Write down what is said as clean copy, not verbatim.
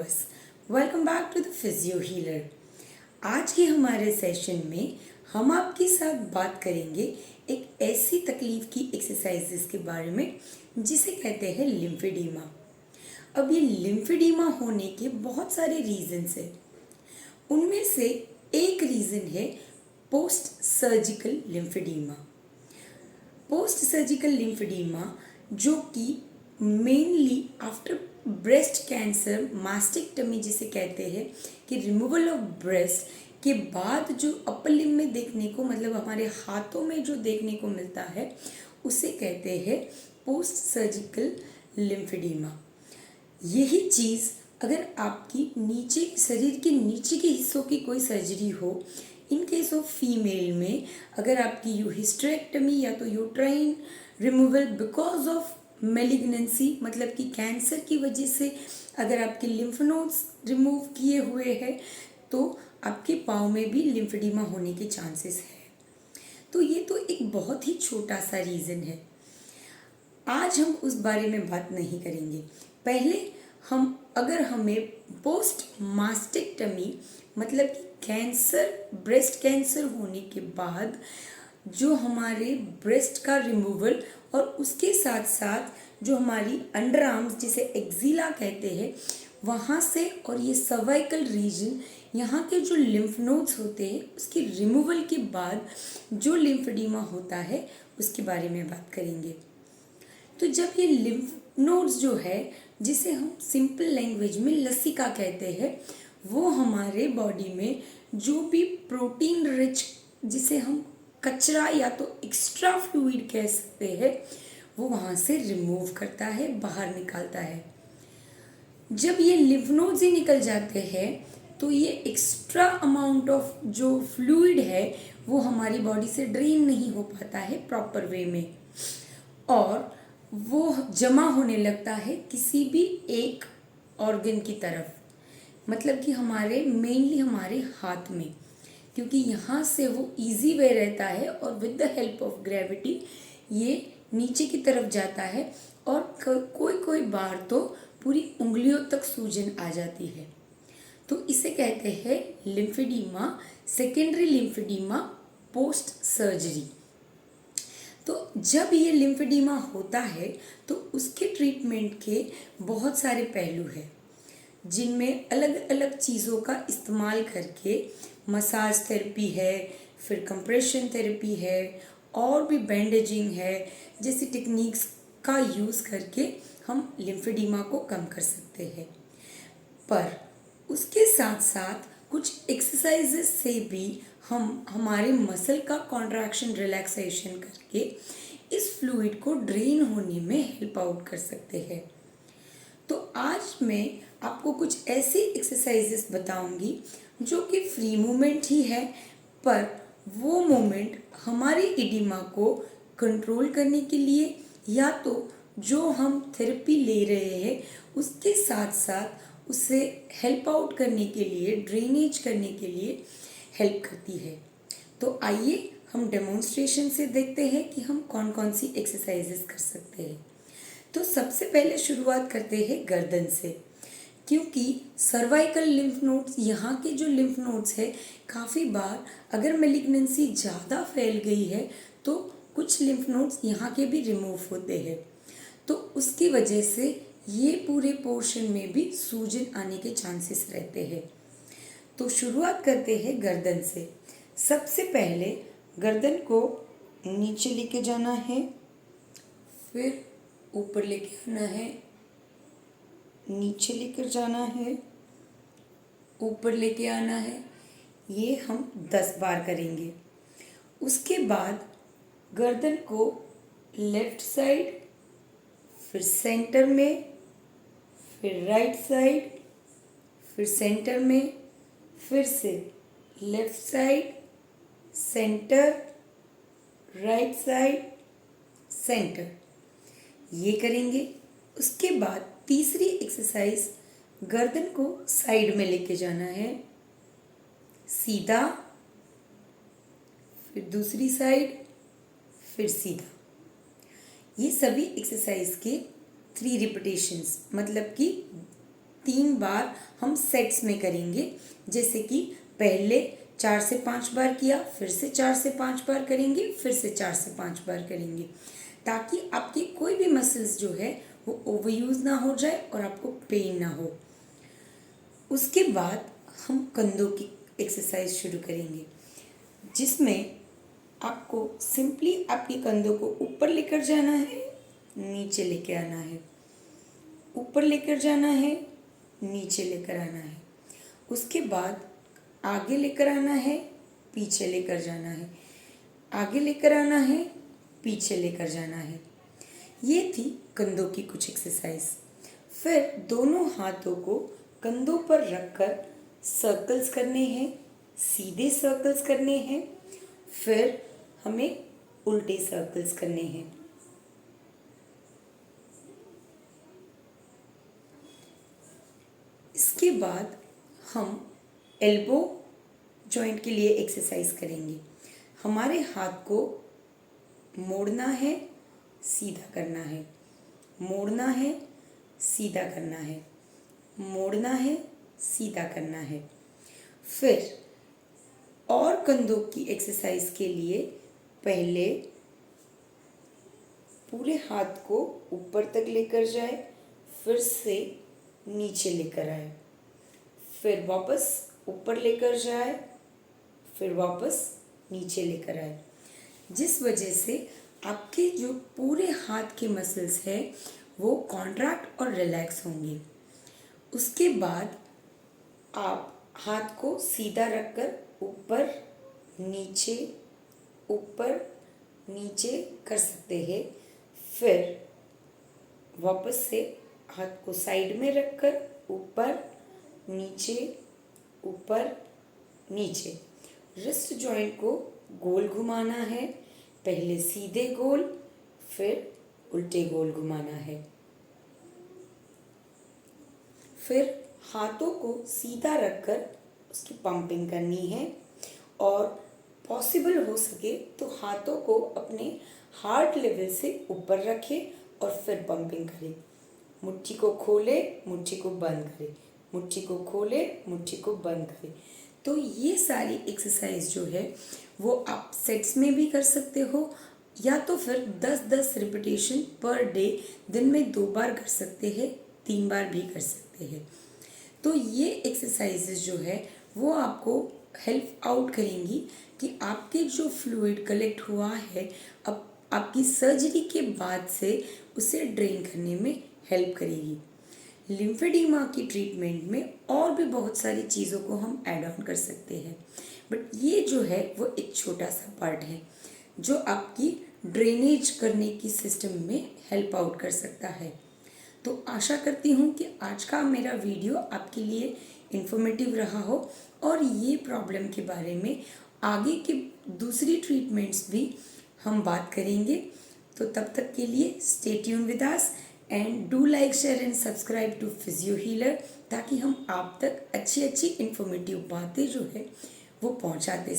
Viewers, welcome back to the physio healer. आज के हमारे सेशन में हम आपके साथ बात करेंगे एक ऐसी तकलीफ की एक्सरसाइजेस के बारे में जिसे कहते हैं लिम्फेडीमा। अब ये लिम्फेडीमा होने के बहुत सारे रीजंस हैं। उनमें से एक रीज़न है पोस्ट सर्जिकल लिम्फेडीमा। पोस्ट सर्जिकल लिम्फेडीमा जो कि मेनली आफ्टर ब्रेस्ट कैंसर मास्टेक्टमी जिसे कहते हैं कि रिमूवल ऑफ ब्रेस्ट के बाद जो अपर लिम्ब में देखने को मतलब हमारे हाथों में जो देखने को मिलता है उसे कहते हैं पोस्ट सर्जिकल लिम्फेडीमा। यही चीज़ अगर आपकी नीचे शरीर के नीचे के हिस्सों की कोई सर्जरी हो, इन केस ऑफ फीमेल में अगर आपकी हिस्टेरेक्टमी या तो uterine removal because of malignancy मतलब कि कैंसर की वजह से अगर आपके लिम्फ नोड्स रिमूव किए हुए हैं तो आपके पाँव में भी लिम्फेडीमा होने के चांसेस है। तो ये तो एक बहुत ही छोटा सा रीज़न है। आज हम उस बारे में बात नहीं करेंगे। पहले अगर हमें पोस्ट मास्टेक्टमी मतलब कि कैंसर ब्रेस्ट कैंसर होने के बाद जो हमारे ब्रेस्ट का रिमूवल और उसके साथ साथ जो हमारी अंडर आर्म्स जिसे एक्जिला कहते हैं वहाँ से और ये सर्वाइकल रीजन यहाँ के जो लिम्फ नोड्स होते हैं उसके रिमूवल के बाद जो लिम्फेडीमा होता है उसके बारे में बात करेंगे। तो जब ये लिम्फ नोड्स जो है जिसे हम सिंपल लैंग्वेज में लसिका कहते हैं वो हमारे बॉडी में जो भी प्रोटीन रिच जिसे हम कचरा या तो एक्स्ट्रा फ्लूइड कह सकते हैं वो वहाँ से रिमूव करता है, बाहर निकालता है। जब ये लिम्फ नोड्स ही निकल जाते हैं तो ये एक्स्ट्रा अमाउंट ऑफ जो फ्लूइड है वो हमारी बॉडी से ड्रेन नहीं हो पाता है प्रॉपर वे में और वो जमा होने लगता है किसी भी एक ऑर्गन की तरफ, मतलब कि हमारे मेनली हमारे हाथ में, क्योंकि यहाँ से वो इजी वे रहता है और with the help of gravity ये नीचे की तरफ जाता है और कोई बार तो पूरी उंगलियों तक सूजन आ जाती है। तो इसे कहते हैं लिम्फेडीमा, सेकेंडरी लिम्फेडीमा पोस्ट सर्जरी। तो जब ये लिम्फेडीमा होता है तो उसके ट्रीटमेंट के बहुत सारे पहलू हैं जिनमें अलग अलग चीज़ों का इस्तेमाल करके मसाज थेरेपी है, फिर कंप्रेशन थेरेपी है और भी बैंडेजिंग है जैसी टेक्निक्स का यूज़ करके हम लिम्फेडीमा को कम कर सकते हैं। पर उसके साथ साथ कुछ एक्सरसाइजेस से भी हम हमारे मसल का कॉन्ट्रैक्शन रिलैक्सेशन करके इस फ्लूइड को ड्रेन होने में हेल्प आउट कर सकते हैं। तो आज मैं आपको कुछ ऐसी एक्सरसाइजेस बताऊंगी जो कि फ्री मूवमेंट ही है पर वो मूवमेंट हमारी एडिमा को कंट्रोल करने के लिए या तो जो हम थेरेपी ले रहे हैं उसके साथ साथ उसे हेल्प आउट करने के लिए ड्रेनेज करने के लिए हेल्प करती है। तो आइए हम डेमोन्स्ट्रेशन से देखते हैं कि हम कौन कौन सी एक्सरसाइजेस कर सकते हैं। तो सबसे पहले शुरुआत करते हैं गर्दन से, क्योंकि सर्वाइकल लिम्फ नोड्स यहाँ के जो लिम्फ नोड्स है काफ़ी बार अगर मेलिग्नेंसी ज़्यादा फैल गई है तो कुछ लिम्फ नोड्स यहाँ के भी रिमूव होते हैं, तो उसकी वजह से ये पूरे पोर्शन में भी सूजन आने के चांसेस रहते हैं। तो शुरुआत करते हैं गर्दन से। सबसे पहले गर्दन को नीचे लेके जाना है, फिर ऊपर लेके आना है, नीचे लेकर जाना है, ऊपर लेके आना है। ये हम 10 बार करेंगे। उसके बाद गर्दन को लेफ्ट साइड, फिर सेंटर में, फिर राइट साइड, फिर सेंटर में, फिर से left side, centre, right side, centre, ये करेंगे। उसके बाद तीसरी एक्सरसाइज गर्दन को साइड में लेके जाना है, सीधा, फिर दूसरी साइड, फिर सीधा। ये सभी एक्सरसाइज के 3 रिपीटेशंस मतलब कि 3 बार हम सेट्स में करेंगे। जैसे कि पहले 4 से 5 बार किया, फिर से 4 से 5 बार करेंगे, फिर से 4 से 5 बार करेंगे, ताकि आपकी कोई भी मसल्स जो है वो ओवरयूज़ ना हो जाए और आपको पेन ना हो। उसके बाद हम कंधों की एक्सरसाइज शुरू करेंगे, जिसमें आपको सिंपली आपके कंधों को ऊपर लेकर जाना है, नीचे लेकर आना है, ऊपर लेकर जाना है, नीचे लेकर आना है। उसके बाद आगे लेकर आना है, पीछे लेकर जाना है, आगे लेकर आना है, पीछे लेकर जाना है। ये थी कंधों की कुछ एक्सरसाइज। फिर दोनों हाथों को कंधों पर रखकर सर्कल्स करने हैं, सीधे सर्कल्स करने हैं, फिर हमें उल्टे सर्कल्स करने हैं। इसके बाद हम एल्बो जॉइंट के लिए एक्सरसाइज करेंगे। हमारे हाथ को मोड़ना है, सीधा करना है, मोड़ना है, सीधा करना है, मोड़ना है, सीधा करना है। फिर और कंधों की एक्सरसाइज के लिए पहले पूरे हाथ को ऊपर तक लेकर जाए, फिर से नीचे लेकर आए, फिर वापस ऊपर लेकर जाए, फिर वापस नीचे लेकर आए। जिस वजह से आपके जो पूरे हाथ के मसल्स हैं वो कॉन्ट्रैक्ट और रिलैक्स होंगे। उसके बाद आप हाथ को सीधा रखकर ऊपर नीचे ऊपर नीचे कर सकते हैं। फिर वापस से हाथ को साइड में रखकर ऊपर नीचे ऊपर नीचे। रिस्ट जॉइंट को गोल घुमाना है, पहले सीधे गोल, फिर उल्टे गोल घुमाना है। फिर हाथों को सीधा रखकर उसकी पंपिंग करनी है, और पॉसिबल हो सके तो हाथों को अपने हार्ट लेवल से ऊपर रखें और फिर पंपिंग करें। मुट्ठी को खोले, मुट्ठी को बंद करें, मुट्ठी को खोले, मुट्ठी को बंद करें। तो ये सारी एक्सरसाइज जो है वो आप सेट्स में भी कर सकते हो, या तो फिर 10-10 रिपीटेशन पर डे दिन में 2 बार कर सकते हैं, 3 बार भी कर सकते हैं। तो ये एक्सरसाइजेज जो है वो आपको हेल्प आउट करेंगी कि आपके जो फ्लूइड कलेक्ट हुआ है अब आपकी सर्जरी के बाद से उसे ड्रेन करने में हेल्प करेगी। लिम्फेडिमा की ट्रीटमेंट में और भी बहुत सारी चीज़ों को हम ऐड ऑन कर सकते हैं, बट ये जो है वो एक छोटा सा पार्ट है जो आपकी ड्रेनेज करने की सिस्टम में हेल्प आउट कर सकता है। तो आशा करती हूँ कि आज का मेरा वीडियो आपके लिए इन्फॉर्मेटिव रहा हो और ये प्रॉब्लम के बारे में आगे की दूसरी ट्रीटमेंट्स भी हम बात करेंगे। तो तब तक के लिए stay tune with us and do like, share and subscribe to physio healer, ताकि हम आप तक अच्छी अच्छी इन्फॉर्मेटिव बातें जो है वो पहुँचाते